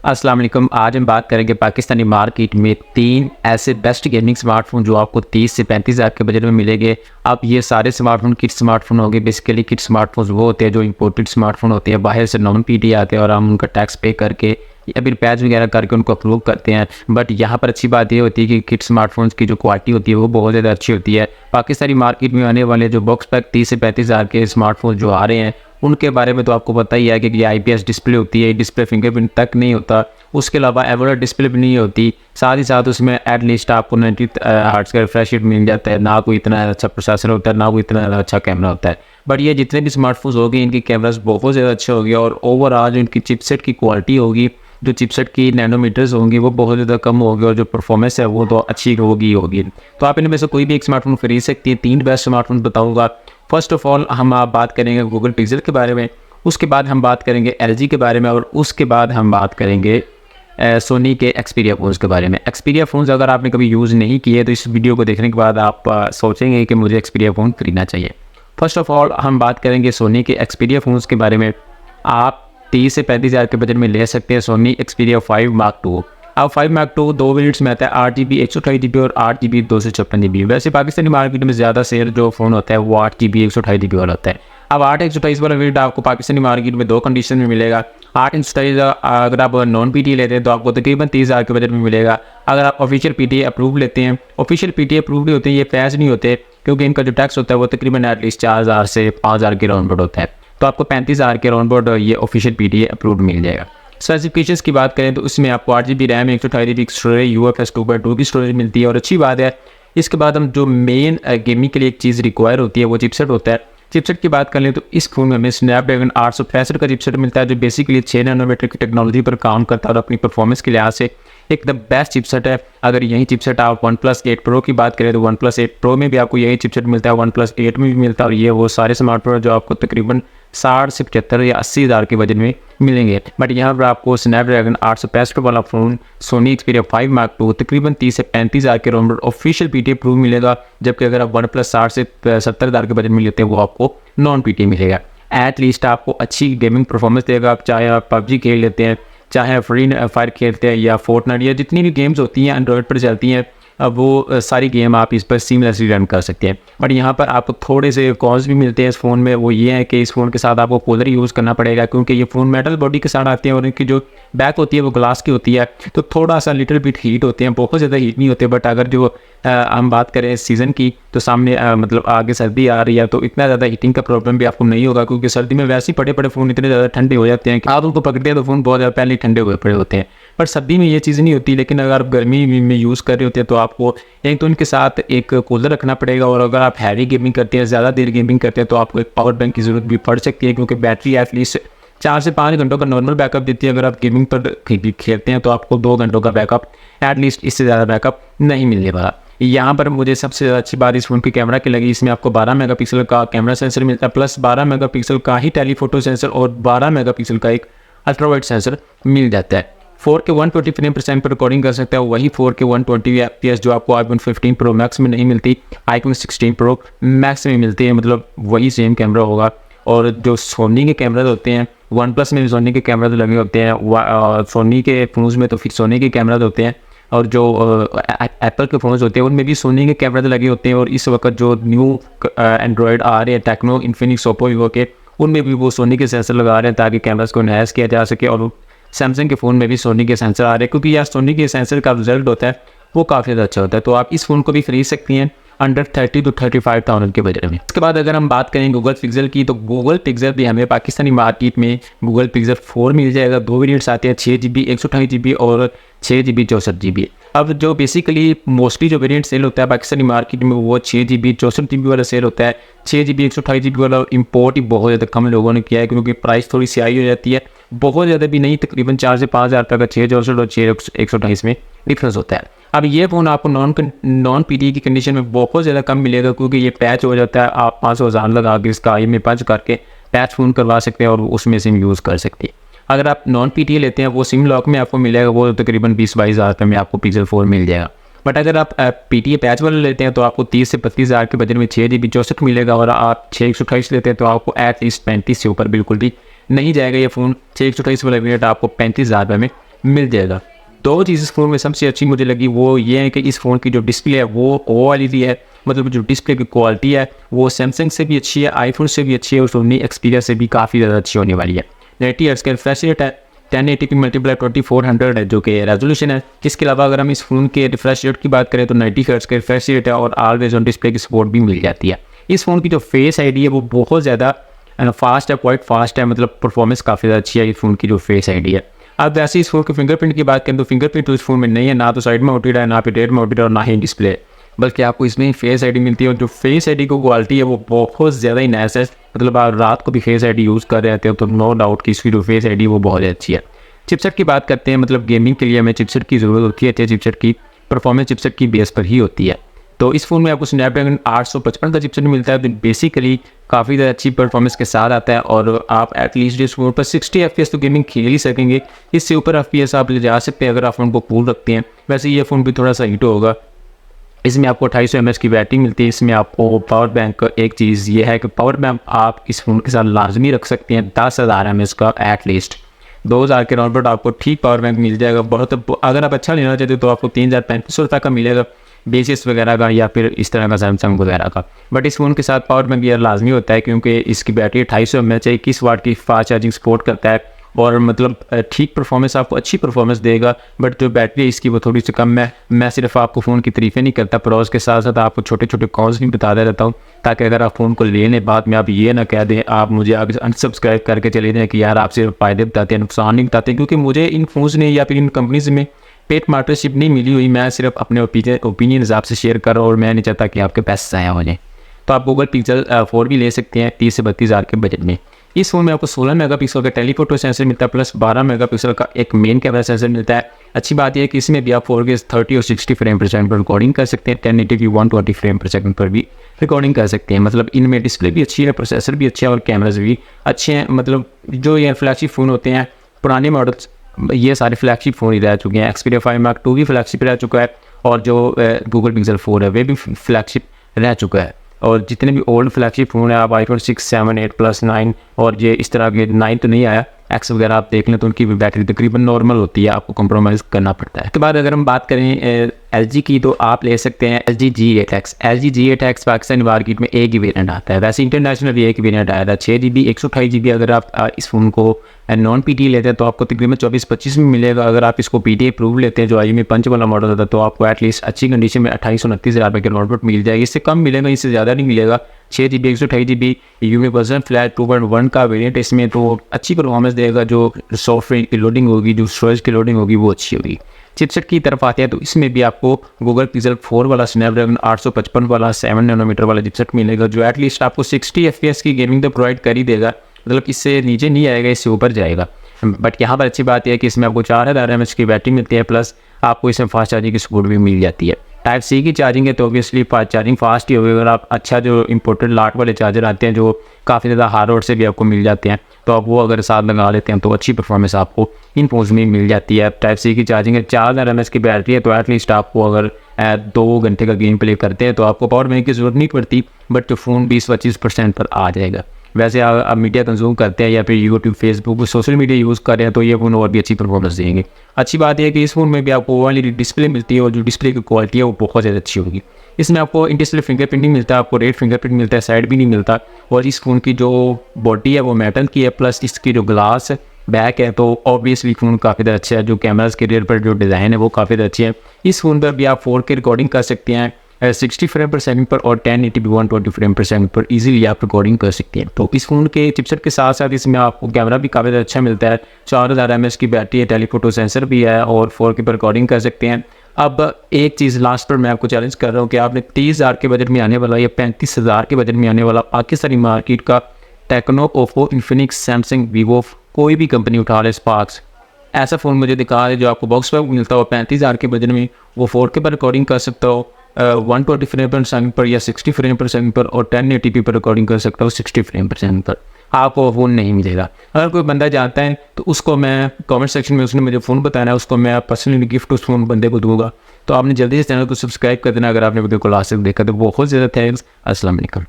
अस्सलाम वालेकुम। आज हम बात करेंगे पाकिस्तानी मार्केट में 3 ऐसे बेस्ट गेमिंग स्मार्टफोन जो आपको 30 से 35 हज़ार के बजट में मिलेंगे। अब ये सारे स्मार्टफोन किट स्मार्टफोन होंगे। बेसिकली किट स्मार्टफोन वो होते हैं जो इंपोर्टेड स्मार्टफोन होते हैं, बाहर से नॉन पीटी आते हैं और हम उनका टैक्स पे करके या फिर पैच वगैरह करके उनको अप्रूव करते हैं। बट यहाँ पर अच्छी बात ये होती है कि किट स्मार्टफोन्स की जो क्वालिटी होती है वो बहुत ज़्यादा अच्छी होती है। पाकिस्तानी मार्केट में आने वाले जो बॉक्स पैक 30 से 35 हज़ार के स्मार्टफोन जो आ रहे हैं उनके बारे में तो आपको पता ही है कि ये IPS डिस्प्ले होती है, डिस्प्ले फिंगरप्रिंट तक नहीं होता, उसके अलावा एवरेज डिस्प्ले भी नहीं होती। साथ ही साथ उसमें एटलीस्ट आपको 90 हर्ट्ज का रिफ्रेश रेट मिल जाता है। ना कोई इतना अच्छा प्रोसेसर होता है, ना कोई इतना अच्छा कैमरा होता है। बट ये जितने भी स्मार्टफोन्स होंगे इनके कैमरास बहुत ज़्यादा अच्छे होंगे और ओवरऑल इनकी चिपसेट की क्वालिटी होगी, जो चिपसेट की नैनोमीटर्स होंगी वो बहुत ज़्यादा कम होगी और जो परफॉर्मेंस है वो तो अच्छी होगी। तो आप इनमें से कोई भी एक स्मार्टफोन खरीद सकती है। 3 बेस्ट स्मार्टफोन बताऊँगा। फर्स्ट ऑफ ऑल हम आप बात करेंगे गूगल पिक्सल के बारे में, उसके बाद हम बात करेंगे LG के बारे में और उसके बाद हम बात करेंगे सोनी के एक्सपीरिया फ़ोन्स के बारे में। एक्सपीरिया फ़ोन्स अगर आपने कभी यूज़ नहीं किए तो इस वीडियो को देखने के बाद आप सोचेंगे कि मुझे एक्सपीरिया फ़ोन खरीदना चाहिए। फर्स्ट ऑफ ऑल हम बात करेंगे सोनी के एक्सपीरिया फ़ोन्स के बारे में। आप 30 से 35 हज़ार के बजट में ले सकते हैं सोनी एक्सपीरिया 5 Mark II। अब 5 Mark II 2 वेरिएंट्स में आता है, 8GB 128GB और 8GB 256GB। वैसे पाकिस्तानी मार्केट में ज़्यादा सेल जो फ़ोन होता है वो 8GB 128GB वाला होता है। अब 8 128 वाला वेरिएंट आपको पाकिस्तानी मार्केट में 2 कंडीशन में मिलेगा। 8 128 अगर आप नॉन PTA लेते हैं तो आपको तकरीबन 30 हज़ार के बजट में मिलेगा। अगर आप ऑफिशियल PTA अप्रूव लेते हैं, ऑफिशियल PTA अप्रूव नहीं होते, ये पैच नहीं होते क्योंकि इनका जो टैक्स होता है वो तकरीबन एटलीस्ट 4000 से 5000 के राउंड होता है। तो आपको 35 हज़ार के राउंड ये ऑफिशियल PTA अप्रूव मिल जाएगा। स्पेसिफिकेशंस की बात करें तो उसमें आपको 8GB RAM 128GB storage UFS 2.2 की स्टोरेज मिलती है और अच्छी बात है। इसके बाद हम जो मेन गेमिंग के लिए एक चीज़ रिक्वायर होती है वो चिपसेट होता है। चिपसेट की बात कर लें तो इस फोन में हमें स्नैपड्रैगन 865 का चिपसेट मिलता है जो बेसिकली 6 नैनोमीटर की टेक्नोलॉजी पर काम करता है और अपनी परफॉर्मेंस के लिहाज से एक द बेस्ट चिपसेट है। अगर यही चिपसेट आप OnePlus 8 Pro की बात करें तो OnePlus 8 Pro में भी आपको यही चिपसेट मिलता है, OnePlus 8 में भी मिलता है और ये वो सारे स्मार्टफोन जो आपको तकरीबन 60 से 75 या 80 हज़ार के बजट में मिलेंगे। बट यहाँ पर आपको स्नैपड्रैगन 865 वाला phone Sony Xperia 5 Mark II तकरीबन 30 से 35 हज़ार के राउंड ऑफिशियल PTA अप्रूव मिलेगा, जबकि अगर आप OnePlus 60 से 70 हज़ार के बजट में लेते हैं वो आपको नॉन PTA मिलेगा। एटलीस्ट आपको अच्छी गेमिंग परफॉर्मेंस देगा। आप चाहे आप PUBG खेल लेते हैं, चाहे फ्री फायर खेलते हैं या फोर्टनाइट या जितनी भी गेम्स होती हैं एंड्रॉयड पर चलती हैं, अब वो सारी गेम आप इस पर सीमलेसली रन कर सकते हैं। बट यहाँ पर आपको थोड़े से कॉन्स भी मिलते हैं इस फ़ोन में। वो ये है कि इस फ़ोन के साथ आपको कूलर यूज़ करना पड़ेगा क्योंकि ये फ़ोन मेटल बॉडी के साथ आते हैं और इनकी जो बैक होती है वो ग्लास की होती है, तो थोड़ा सा लिटिल बिट हीट होते हैं, बहुत ज़्यादा हीट नहीं होते। बट अगर जो हम बात करें सीज़न की तो सामने मतलब आगे सर्दी आ रही है तो इतना ज़्यादा हीटिंग का प्रॉब्लम भी आपको नहीं होगा क्योंकि सर्दी में वैसे ही बड़े फ़ोन इतने ज़्यादा ठंडे हो जाते हैं कि आप उनको पकड़ते हैं तो फ़ोन बहुत ज़्यादा पहले ठंडे हुए पड़े होते हैं। पर सर्दी में ये चीज़ नहीं होती। लेकिन अगर आप गर्मी में यूज़ कर रहे होते हैं तो आपको एक तो इनके साथ एक कूलर रखना पड़ेगा और अगर आप हैवी गेमिंग करते हैं, ज़्यादा देर गेमिंग करते हैं तो आपको एक पावर बैंक की ज़रूरत भी पड़ सकती है क्योंकि बैटरी एटलीस्ट 4 से 5 घंटों का नॉर्मल बैकअप देती है। अगर आप गेमिंग पर खेलते हैं तो आपको 2 घंटों का बैकअप, एटलीस्ट इससे ज़्यादा बैकअप नहीं मिलने वाला। यहाँ पर मुझे सबसे अच्छी बात इस फ़ोन की कैमरा की लगी। इसमें आपको 12 मेगापिक्सल का कैमरा सेंसर मिलता है प्लस 12 मेगापिक्सल का ही टेलीफोटो सेंसर और 12 मेगापिक्सल का एक अल्ट्रा वाइड सेंसर मिल जाता है। 4K 120 फ्रेम पर सेकंड पर रिकॉर्डिंग कर सकता है, वही 4K 120 FPS जो आपको iPhone 15 Pro Max में नहीं मिलती, iPhone 16 Pro Max में मिलती है। मतलब वही सेम कैमरा होगा। और जो सोनी के कैमरे होते हैं, OnePlus में भी सोनी के कैमरे तो लगे होते हैं, सोनी के फ़ोन्स में तो फिर सोनी के कैमरे होते हैं और जो एप्पल के फ़ोन्स होते हैं उनमें भी सोनी के कैमरे लगे होते हैं। और इस वक्त जो न्यू एंड्रॉयड आ रहे हैं टेक्नो, इन्फिनिक्स, ओप्पो, वीवो के, उनमें भी वो सोनी के सेंसर लगा रहे हैं ताकि कैमरास को इनहैंस किया जा सके। और सैमसंग के फ़ोन में भी सोनी के सेंसर आ रहे हैं क्योंकि यार सोनी के सेंसर का रिजल्ट होता है वो काफ़ी ज़्यादा अच्छा होता है। तो आप इस फ़ोन को भी खरीद सकती हैं अंडर 30 to 35,000 के बजट में। उसके बाद अगर हम बात करें गूगल पिक्सल की तो गूगल पिक्सल भी हमें पाकिस्तानी मार्केट में गूगल पिक्सल 4 मिल जाएगा। 2 वेरिएंट्स आते हैं, 6GB 128GB और 6GB 64GB। अब जो बेसिकली मोस्टली जो वेरिएंट सेल होता है पाकिस्तानी मार्केट में वो 6GB 64GB वाला सेल होता है। 6GB 128GB वाला इंपोर्ट ही बहुत ज़्यादा कम लोगों ने किया है क्योंकि प्राइस थोड़ी सी हाई हो जाती है, बहुत ज़्यादा भी नहीं, तकरीबन 4 से 5 हज़ार रुपये का 664 और 6 128 में डिफरेंस होता है। अब ये फ़ोन आपको नॉन PTA की कंडीशन में बहुत ज़्यादा कम मिलेगा क्योंकि ये पैच हो जाता है। आप 500,000 लगा के इसका IM में पंच करके पैच फ़ोन करवा सकते हैं और उसमें सिम यूज़ कर सकते हैं। अगर आप नॉन PTA लेते हैं वो सिम लॉक में आपको मिलेगा, वो तकरीबन 20-22 हज़ार रुपये में आपको पिक्सल 4 मिल जाएगा। बट अगर आप PTA पैच वाले लेते हैं तो आपको 30 से 35 हज़ार के बजट में 6GB 64 मिलेगा और आप 6 128 लेते हैं तो आपको एटलीस्ट 35 से ऊपर बिल्कुल भी नहीं जाएगा। ये फ़ोन 6 128 वाला वेरिएंट आपको 35 हज़ार रुपये में मिल जाएगा। दो चीज़ इस फ़ोन में सबसे अच्छी मुझे लगी वो ये है कि इस फ़ोन की जो डिस्प्ले है वो OLED है, मतलब जो डिस्प्ले की क्वालिटी है वो सैमसंग से भी अच्छी है, आईफोन से भी अच्छी है और सोनी एक्सपीरिया से भी काफ़ी ज़्यादा अच्छी होने वाली है। 90 हर्ट्ज़ का रिफ्रेश रेट है, 1080p मल्टीप्लाई 2400 है जो कि रेजोल्यूशन है। इसके अलावा अगर हम इस फ़ोन के रिफ्रेश रेट की बात करें तो 90 हर्ट्ज़ का रिफ्रेश रेट है और ऑलवेज ऑन डिस्प्ले की सपोर्ट भी मिल जाती है। इस फ़ोन की जो फेस आईडी है वो बहुत ज़्यादा फास्ट है, क्वाइट फास्ट है, मतलब परफॉर्मेंस काफ़ी ज़्यादा अच्छी है इस फ़ोन की जो फेस आईडी है। अब वैसे इस फ़ोन के फिंगरप्रिंट की बात करें तो फिंगरप्रिंट तो इस फ़ोन में नहीं है, ना तो साइड माउंटेड है, ना पे रेयर माउंटेड है और ना ही डिस्प्ले, बल्कि आपको इसमें फेस आईडी मिलती है और जो फेस आईडी की क्वालिटी है वो बहुत ज़्यादा ही नाइस है। मतलब आप रात को भी फेस आईडी यूज़ कर रहे हो तो नो डाउट कि इसकी जो फेस आईडी वो बहुत अच्छी है। चिपसेट की बात करते हैं, मतलब गेमिंग के लिए हमें चिपसेट की ज़रूरत होती है, अच्छे चिपसेट की परफॉर्मेंस चिपसेट की बेस पर ही होती है। तो इस फ़ोन में आपको स्नैपड्रैगन 855 का चिपसेट मिलता है, तो बेसिकली काफ़ी ज़्यादा अच्छी परफॉर्मेंस के साथ आता है और आप एटलीस्ट इस फ़ोन पर 60 FPS तो गेमिंग खेल ही सकेंगे। इससे ऊपर FPS आप ले जा सकते हैं अगर आप फ़ोन को कूल रखते हैं। वैसे ये फ़ोन भी थोड़ा सा हीट होगा। इसमें आपको 2800 mAh की बैटरी मिलती है। इसमें आपको पावर बैंक, एक चीज़ ये है कि पावर बैंक आप इस फ़ोन के साथ लाजमी रख सकते हैं 10,000 mAh का एटलीस्ट। 2000 के राउंड पर आपको ठीक पावर बैंक मिल जाएगा। बहुत अगर आप अच्छा लेना चाहते हो तो आपको 3500 रुपये का मिलेगा बेसिस वगैरह का या फिर इस तरह का सैमसंग वगैरह का। बट इस फ़ोन के साथ पावर बैंक यार लाजमी होता है क्योंकि इसकी बैटरी 2800 mAh है, 21 वाट की फास्ट चार्जिंग सपोर्ट करता है और मतलब ठीक परफॉर्मेंस, आपको अच्छी परफॉर्मेंस देगा। बट जो बैटरी है इसकी वो थोड़ी सी कम है। मैं सिर्फ आपको फ़ोन की तारीफ़ें नहीं करता, प्रोज के साथ साथ आपको छोटे छोटे कॉन्स भी बताता रहता हूँ ताकि अगर आप फ़ोन को लेने बाद में आप ये ना कह दें, आप मुझे आगे अनसब्सक्राइब करके चले जाएँ कि यार आप सिर्फ फ़ायदे बताते हैं, नुकसान नहीं बताते। क्योंकि मुझे इन फ़ोन्स ने या फिर इन कंपनीज़ में पेड पार्टनरशिप नहीं मिली हुई, मैं सिर्फ अपने ओपिनियन आपसे शेयर कर रहा हूँ और मैं नहीं चाहता कि आपके पैसे ज़ाया हो जाए। तो आप गूगल पिक्सल 4 भी ले सकते हैं 30 से 32 हज़ार के बजट में। इस फ़ोन में आपको 16 मेगापिक्सल का टेलीफोटो सेंसर मिलता है प्लस 12 मेगापिक्सल का एक मेन कैमरा सेंसर मिलता है। अच्छी बात यह है कि इसमें भी आप 4K 30 और 60 फ्रेम पर सेकंड पर रिकॉर्डिंग कर सकते हैं, 1080p 120 फ्रेम पर सेकंड पर भी रिकॉर्डिंग कर सकते हैं। मतलब इनमें डिस्प्ले भी अच्छी है, प्रोसेसर भी अच्छा है और कैमराज भी अच्छे हैं। मतलब जो ये फ्लैगशिप फ़ोन होते हैं पुराने मॉडल्स, ये सारे फ्लैगशिप फ़ोन ही रह चुके हैं। Xperia 5 Mark II भी फ्लैगशिप रह चुका है और जो गूगल पिक्सल 4 है वे भी फ्लैगशिप रह चुका है। और जितने भी ओल्ड फ्लैगशिप फ़ोन है आप iPhone 6, 7, 8 प्लस 9 और ये इस तरह के 9 तो नहीं आया, X वगैरह आप देख लें तो उनकी भी बैटरी तकरीबन नॉर्मल होती है, आपको कंप्रोमाइज़ करना पड़ता है। उसके बाद अगर हम बात करें LG की तो आप ले सकते हैं LG G8X। LG G8X Pakistani market में एक ही वेरिएंट आता है, वैसे इंटरनेशनल एक ही वेरिएंट आया था 6GB 128GB। अगर आप इस फ़ोन को नॉन PT लेते हैं तो आपको तकरीबन 24-25 में मिलेगा। अगर आप इसको PT अप्रूव लेते हैं जो IMEI पंच वाला मॉडल होता है तो आपको एटलीस्ट अच्छी कंडीशन में 28-29 हज़ार रुपये के नॉट मिल जाएगी। इससे कम मिलेगा, इससे ज़्यादा नहीं मिलेगा। 6GB 128GB यूनिवर्सल फ्लैट 2.1 का वेरिएंट, इसमें तो अच्छी परफॉर्मेंस देगा। जो सॉफ्टवेयर की लोडिंग होगी, जो स्टोरेज की लोडिंग होगी वो अच्छी होगी। चिपसेट की तरफ आते हैं तो इसमें भी आपको गूगल पिक्सल 4 वाला स्नैपड्रैगन 855 वाला 7 नैनोमीटर वाला चिपसेट मिलेगा जो एटलीस्ट आपको 60 FPS की गेमिंग तो प्रोवाइड कर ही देगा। मतलब इससे नीचे नहीं आएगा, इससे ऊपर जाएगा। बट यहाँ पर अच्छी बात यह है कि इसमें आपको 4000 mAh की बैटरी मिलती है प्लस आपको इसमें फास्ट चार्जिंग की सपोर्ट भी मिल जाती है। टाइप C की चार्जिंग है तो ऑब्वियसली चार्जिंग फास्ट ही होगी। अगर आप अच्छा जो इंपोर्टेड लाट वाले चार्जर आते हैं जो काफ़ी ज़्यादा हार्ड रोड से भी आपको मिल जाते हैं तो आप वो अगर साथ लगा लेते हैं तो अच्छी परफॉर्मेंस आपको इन फोन्स में मिल जाती है। टाइप C की चार्जिंग है, 4000 mAh की बैटरी है तो एटलीस्ट आपको अगर 2 घंटे का गेम प्ले करते हैं तो आपको पावर बैंक की ज़रूरत नहीं पड़ती, बट जो फ़ोन 20-25% पर आ जाएगा। वैसे आप मीडिया कंज्यूम करते हैं या फिर YouTube, Facebook, social media use कर रहे हैं तो ये फ़ोन और भी अच्छी परफॉर्मेंस देंगे। अच्छी बात यह है कि इस फ़ोन में भी आपको OLED डिस्प्ले मिलती है और जो डिस्प्ले की क्वालिटी है वो बहुत ज़्यादा अच्छी होगी। इसमें आपको इन डिस्प्ले फिंगरप्रिंटिंग मिलता है, आपको रेड फिंगरप्रिंट मिलता है, साइड भी नहीं मिलता। और इस फ़ोन की जो बॉडी है वो मेटल की है प्लस इसकी जो ग्लास है बैक है तो ऑब्वियसली फ़ोन काफ़ी ज़्यादा अच्छा है। जो कैमराज के रेयर पर जो डिज़ाइन है वो काफ़ी ज़्यादा अच्छी है। इस फ़ोन पर भी आप 4K रिकॉर्डिंग कर सकते हैं 60 फ्रेम पर सेकंड पर और 1080p 120 फ्रेम पर सेकंड पर इजीली आप रिकॉर्डिंग कर सकते हैं। तो इस फ़ोन के चिपसेट के साथ साथ इसमें आपको कैमरा भी काफ़ी अच्छा मिलता है। 4000 mAh की बैटरी है, टेलीफोटो सेंसर भी है और 4K पर रिकॉर्डिंग कर सकते हैं। अब एक चीज़ लास्ट पर मैं आपको चैलेंज कर रहा हूँ कि आपने 30,000 के बजट में आने वाला या 35,000 के बजट में आने वाला पाकिस्तानी मार्केट का Tecno, Oppo, Infinix, Samsung, Vivo, कोई भी कंपनी उठा ले, स्पार्क्स, ऐसा फ़ोन मुझे दिखा है जो आपको बॉक्स पर मिलता हो 35,000 के बजट में, वो 4K पर रिकॉर्डिंग कर सकता हो 120 फ्रेम पर सेकंड पर या 60 फ्रेम पर सेकंड पर और 1080p पर रिकॉर्डिंग कर सकता हो 60 फ्रेम पर सेकंड पर। आपको फ़ोन नहीं मिलेगा। अगर कोई बंदा जानता है तो उसको मैं कमेंट सेक्शन में उसने मुझे फ़ोन बताना है, उसको मैं पर्सनली गिफ्ट उस फ़ोन बंदे को दूंगा। तो आपने जल्दी से चैनल को सब्सक्राइब कर देना अगर आपने वीडियो को लास्ट तक देखा तो बहुत ज़्यादा थैंक्स। अस्सलाम वालेकुम।